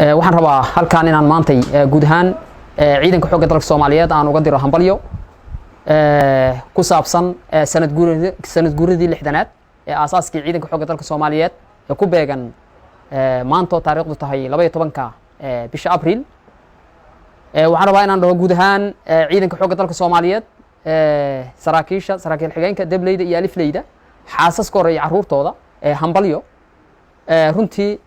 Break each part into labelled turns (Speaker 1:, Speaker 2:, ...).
Speaker 1: waxaan rabaa halkaan inaan maantay guud ahaan ciidanka xoogga dalka Soomaaliyeed aan uga diro hambalyo ku saabsan sanad guuradii 6aad ee aasaaskii ciidanka xoogga dalka Soomaaliyeed ee ku beegan maanta taariikhdu tahay 12ka bisha Abriil. waxaan rabaa inaan dhaho guud ahaan ciidanka xoogga dalka Soomaaliyeed saraakiil xigeenka dableyda iyo alifleyda xaasaskooda iyo caruurtooda hambalyo runtii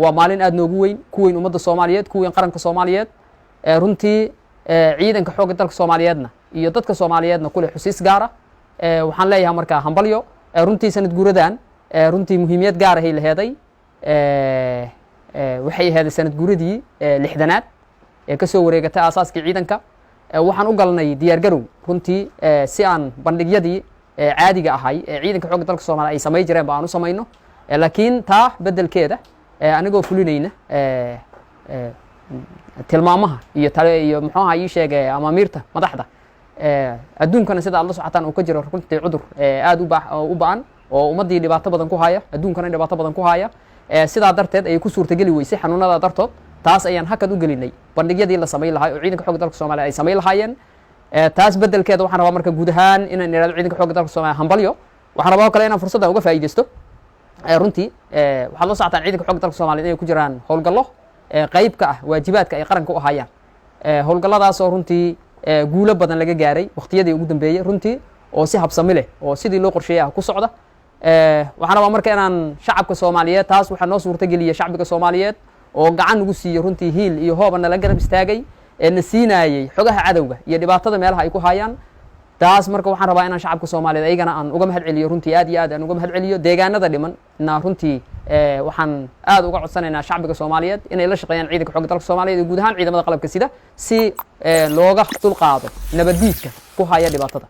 Speaker 1: waa maalin aad noogu weyn ku weyn ummadda Soomaaliyeed ku weyn qaranka Soomaaliyeed runtii ciidanka xoogga dalka Soomaaliyeedna iyo dadka Soomaaliyeedna kule xusiis gaar ah waxaan leeyahay markaa hambalyo runtii sanad guuradan runtii muhiimiyad gaar ah ay leedahay waxay ahayd sanad guuradii 6aad ee ka soo wareegatay aasaaskii ciidanka waxaan u galnay diyaar garow runtii si aan bandhigyadii caadiga ahay ee ciidanka xoogga dalka Soomaaliyeed ay sameey jireen baan u sameeyno laakiin taa bedelkeeda anigoo fulinayna tilmaamaha iyo tale iyo muxuu ahaa ii sheegay amaamiirta madaxda adduunkana sida aad la socotaan uu ka jiro runtii cudur aad u baan oo ummadii dhibaato badan ku haya adduunkana dhibaato badan ku haya sidaa darteed ay ku suurtageli weysay xanuunada dartood taas ayaan hakad u gelinay bandhigyadii la sameey lahaa oo ciidanka xoogga dalka Soomaaliyeed ay sameey lahaayeen taas bedelkeeda waxaan rabaa marka guud ahaan inaan iraado ciidanka xoogga dalka Soomaaliyeed hambalyo waxaan rabaa kale inaan fursaddan uga faa'iideysto runtii waxaad la socotaan ciidanka xoogga dalka Soomaaliyeed inay ku jiraan howlgallo qayb ka ah waajibaadka ay qaranka u hayaan howlgalladaas oo runtii guulo badan laga gaaray waqtiyadii ugu dambeeyay runtii oo si habsami leh oo sidii loo qorsheeyay ku socda waxaan rabaa marka inaan shacabka Soomaaliyeed taas waxa noo suurtageliyay shacbiga Soomaaliyeed oo gacan ugu siiyo runtii hiil iyo hoobana la garab istaagay na siinayay xogaha cadawga iyo dhibaatada meelaha ay ku hayaan taas marka waxaan rabaa inaan shacabka Soomaaliyeed ayagana aan uga mahad celiyo runtii aad iyo aad aan uga mahad celiyo deegaanada dhiman na runtii waxaan aad uga codsanaynaa shacbiga Soomaaliyeed inay la shaqeeyaan ciidanka xoogga dalka Soomaaliyeed iyo guud ahaan ciidamada qalabka sida si looga dulqaado nabaddiidka ku haya dhibaatada